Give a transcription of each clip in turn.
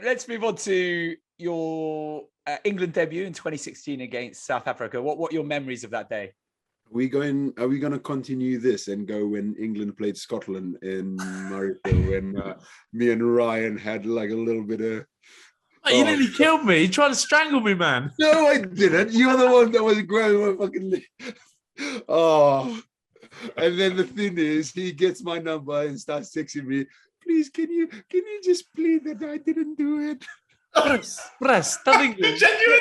let's move on to your England debut in 2016 against South Africa. What are your memories of that day? Are we going to continue this and go when England played Scotland in Murrayfield when me and Ryan had like a little bit of... Oh, you nearly killed me. You tried to strangle me, man. No, I didn't. You're the one that was grabbing my fucking leg. Oh. And then the thing is, he gets my number and starts texting me, please, can you just plead that I didn't do it? Press, nothing. Genuine.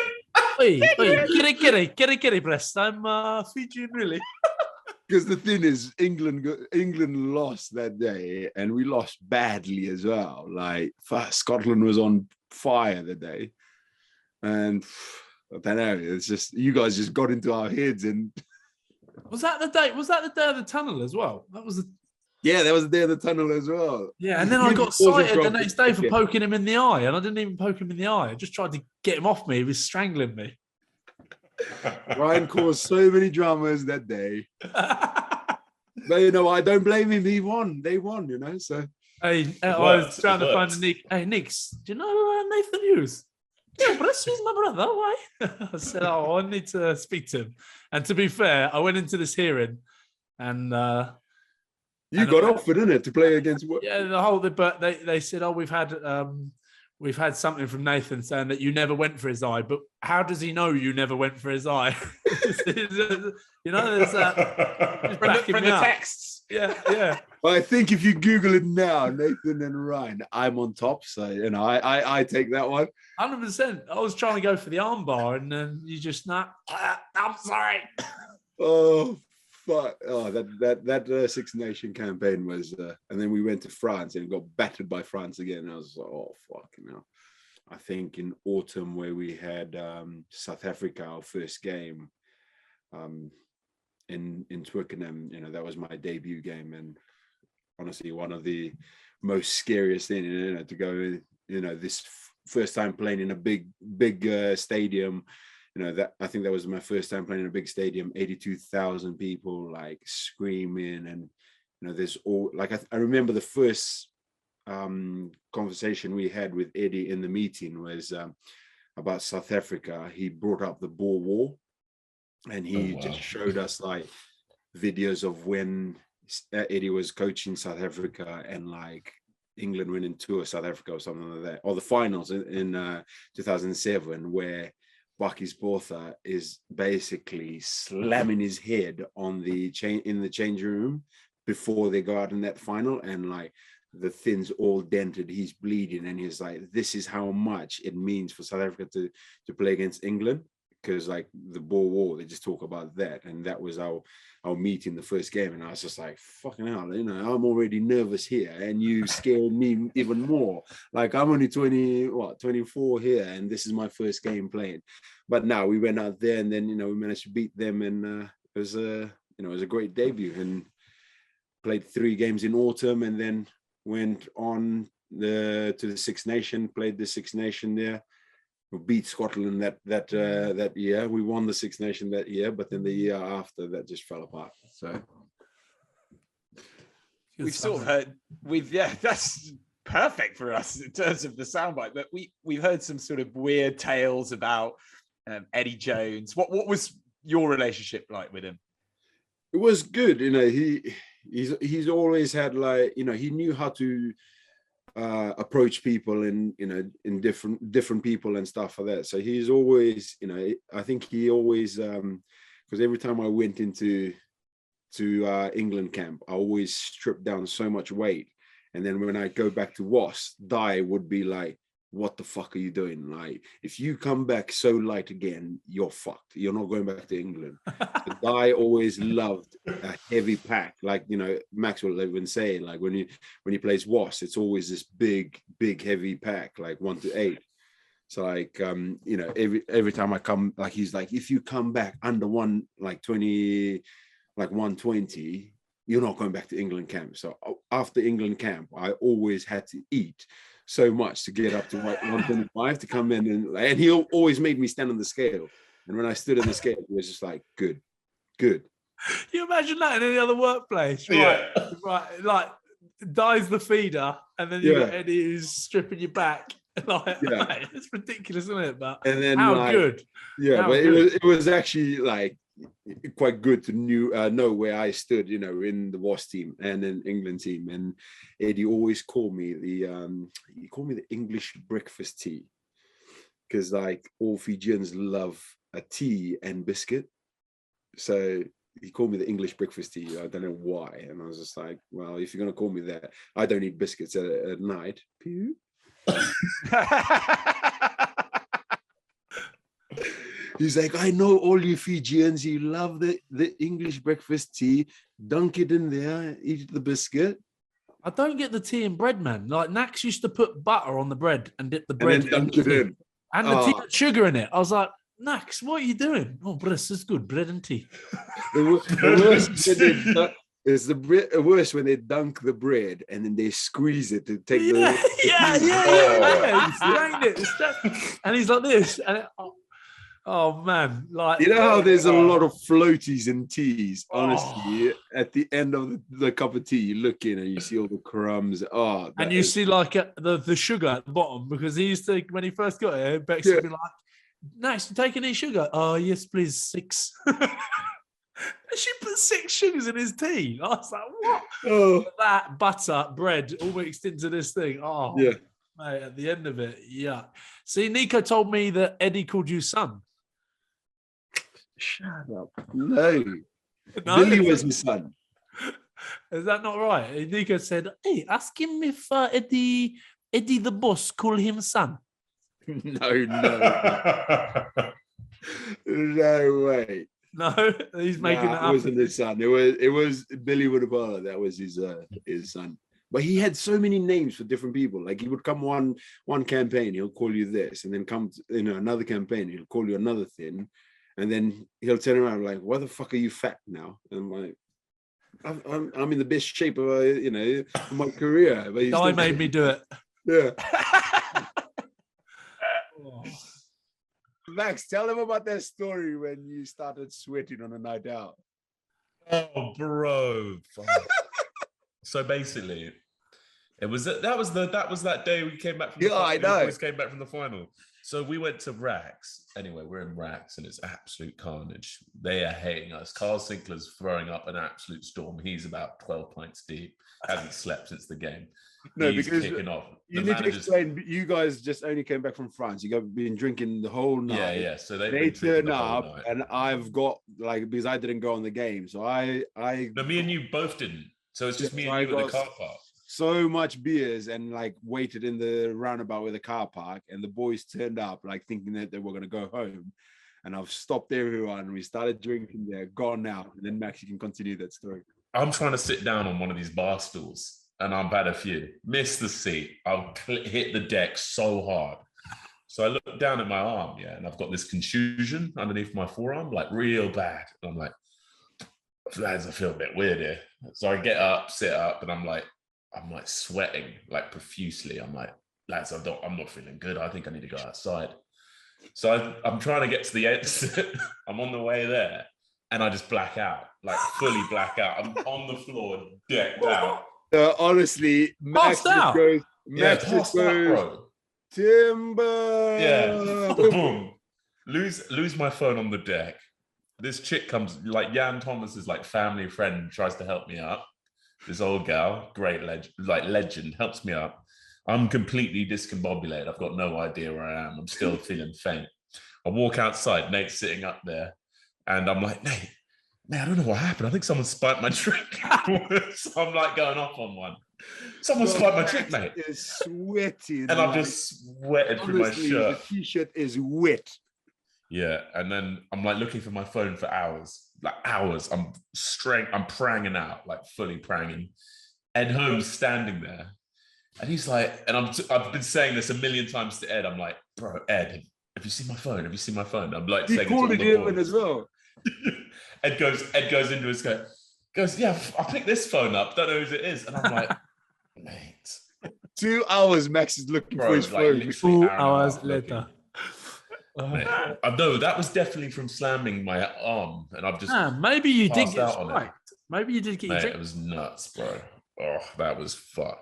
Get it, press. I'm Fijian, really. Because the thing is, England lost that day, and we lost badly as well. Like, Scotland was on fire that day, and I don't know. It's just you guys just got into our heads, and was that the day? Was that the day of the tunnel as well? That was the. Yeah, that was the day of the tunnel as well. Yeah, and then I got cited the next day for poking him in the eye, and I didn't even poke him in the eye. I just tried to get him off me. He was strangling me. Ryan caused so many dramas that day. But, you know, I don't blame him. He won. They won, you know, so. Hey, I was trying to find a Nick. Hey, Nix, do you know Nathan Hughes? Yeah, but he's my brother. Why? I said, I need to speak to him. And to be fair, I went into this hearing and... you got offered, didn't it, to play against what? Yeah, but they said, we've had something from Nathan saying that you never went for his eye, but how does he know you never went for his eye? You know, there's that from the texts. Yeah. Well, I think if you Google it now, Nathan and Ryan, I'm on top. So, you know, I take that one. 100%. I was trying to go for the armbar, and then you just I'm sorry. Oh. But that Six Nation campaign was, and then we went to France and got battered by France again. And I was like, oh fucking hell. I think in autumn where we had South Africa, our first game, in Twickenham, you know, that was my debut game, and honestly, one of the most scariest things, you know, to go, you know, this first time playing in a big stadium. You know, that I think that was my first time playing in a big stadium, 82,000 people like screaming. And, you know, there's all like, I remember the first conversation we had with Eddie in the meeting was about South Africa. He brought up the Boer War, and he just showed us like videos of when Eddie was coaching South Africa and like England winning tour South Africa or something like that, or the finals in 2007 where Bakkies Botha is basically slamming his head on the in the change room before they go out in that final, and like the thin's all dented, he's bleeding, and he's like, this is how much it means for South Africa to play against England, because like the Boer War, they just talk about that, and that was our meeting the first game, and I was just like, fucking hell, you know, I'm already nervous here, and you scared me even more. Like, I'm only 24 here, and this is my first game playing. But now we went out there, and then, you know, we managed to beat them, and it was a great debut, and played 3 games in autumn, and then went on to the Six Nation, played the Six Nation there. We beat Scotland that year. We won the Six Nation that year, but then the year after, that just fell apart. So we've sort of heard, that's perfect for us in terms of the soundbite. But we've heard some sort of weird tales about Eddie Jones. What was your relationship like with him? It was good, you know. He's always had, like, you know, he knew how to approach people in, you know, in different people and stuff like that. So he's always, you know, I think he always, because every time I went into England camp, I always stripped down so much weight, and then when I go back to WAS, Di would be like, what the fuck are you doing? Like, if you come back so light again, you're fucked. You're not going back to England. The guy always loved a heavy pack. Like, you know, Max will even say, like, when he plays WAS, it's always this big, heavy pack, like 1 to 8. So like, you know, every time I come, like, he's like, if you come back under 120, you're not going back to England camp. So after England camp, I always had to eat so much to get up to 125 to come in, and he always made me stand on the scale. And when I stood on the scale, it was just like, good. You imagine that in any other workplace, right? Yeah. Right, like Di's the feeder, and then you got Eddie who's stripping you back. Like, Yeah. mate, it's ridiculous, isn't it? But And then how like, good? yeah, How but good. it was actually like quite good to know where I stood, you know, in the WAS team and in England team. And Eddie always called me the English breakfast tea, because like all Fijians love a tea and biscuit. So he called me the English breakfast tea. I don't know why. And I was just like, well, if you're gonna call me that, I don't eat biscuits at night. Pew. He's like, I know all you Fijians, you love the English breakfast tea. Dunk it in there, eat the biscuit. I don't get the tea and bread, man. Like Nax used to put butter on the bread and dip the bread And then dunk it tea. in. And the tea had sugar in it. I was like, Nax, what are you doing? Oh, but this is good, bread and tea. The worst when they dunk the bread and then they squeeze it to take Yeah. Oh. He strained it. And he's like this. And oh man, like You know how there's a lot of floaties in teas. Honestly, at the end of the cup of tea, you look in and you see all the crumbs. Oh, and you see like the sugar at the bottom, because he used to, when he first got here, Bex would be like, "Nice, you taking any sugar?" "Oh yes, please, 6." She put 6 sugars in his tea. I was like, what? Oh. That butter, bread, all mixed into this thing. Oh, yeah. Mate, at the end of it, yeah. See, Nico told me that Eddie called you son. Shut up. No. Billy was his son. Is that not right? Nico said, hey, ask him if Eddie the boss call him son. No. No way. No, he's making that up. It wasn't his son. It was Billy Woodapala. That was his son. But he had so many names for different people. Like he would come one campaign, he'll call you this, and then come another campaign, he'll call you another thing, and then he'll turn around like, "Why the fuck are you fat now?" And I'm like, "I'm in the best shape of my career." But I made me do it. Yeah. Max, tell them about that story when you started sweating on a night out. Oh, bro. So basically, that was that day we came back from the final. I know. We always came back from the final. So we went to Rax. Anyway, we're in Rax and it's absolute carnage. They are hating us. Carl Sinclair's throwing up an absolute storm. He's about 12 pints deep. Hasn't slept since the game. No, He's because kicking off. You need to explain. You guys just only came back from France. You guys been drinking the whole night. Yeah. So they turn up, and I've got because I didn't go on the game, so No, me and you both didn't. So it's just me and you at the car park. So much beers and waited in the roundabout with the car park, and the boys turned up thinking that they were going to go home, and I've stopped everyone. We started drinking there, gone out, and then Max, you can continue that story. I'm trying to sit down on one of these bar stools. And I've had a few. Missed the seat. I'll hit the deck so hard. So I look down at my arm, and I've got this contusion underneath my forearm, real bad. And I'm like, lads, I feel a bit weird here. So I get up, sit up, and I'm sweating profusely. I'm like, lads, I'm not feeling good. I think I need to go outside. So I'm trying to get to the exit. I'm on the way there, and I just black out, fully black out. I'm on the floor, decked out. Honestly, Max just goes, timber. Yeah, boom. Lose my phone on the deck. This chick comes, Jan Thomas's family friend, tries to help me up. This old gal, great legend, helps me up. I'm completely discombobulated. I've got no idea where I am. I'm still feeling faint. I walk outside. Nate's sitting up there, and I'm like, Nate, I don't know what happened. I think someone spiked my drink. So I'm going off on one. Someone spiked my drink, mate. It's sweating. And I've just sweated through my shirt. The t-shirt is wet. Yeah. And then I'm looking for my phone for hours. Hours. I'm pranging out, fully pranging. Ed Holmes standing there. And he's and I've been saying this a million times to Ed. I'm like, bro, Ed, have you seen my phone? Have you seen my phone? I'm he saying called it in as well. Ed goes into his goes, yeah, I picked this phone up. Don't know who it is. And I'm like, mate. 2 hours Max is looking for his phone. 2 hours later. No, that was definitely from slamming my arm. And I've just maybe you did get spiked. Maybe you did get your drink. It was nuts, bro. Oh, that was fucked.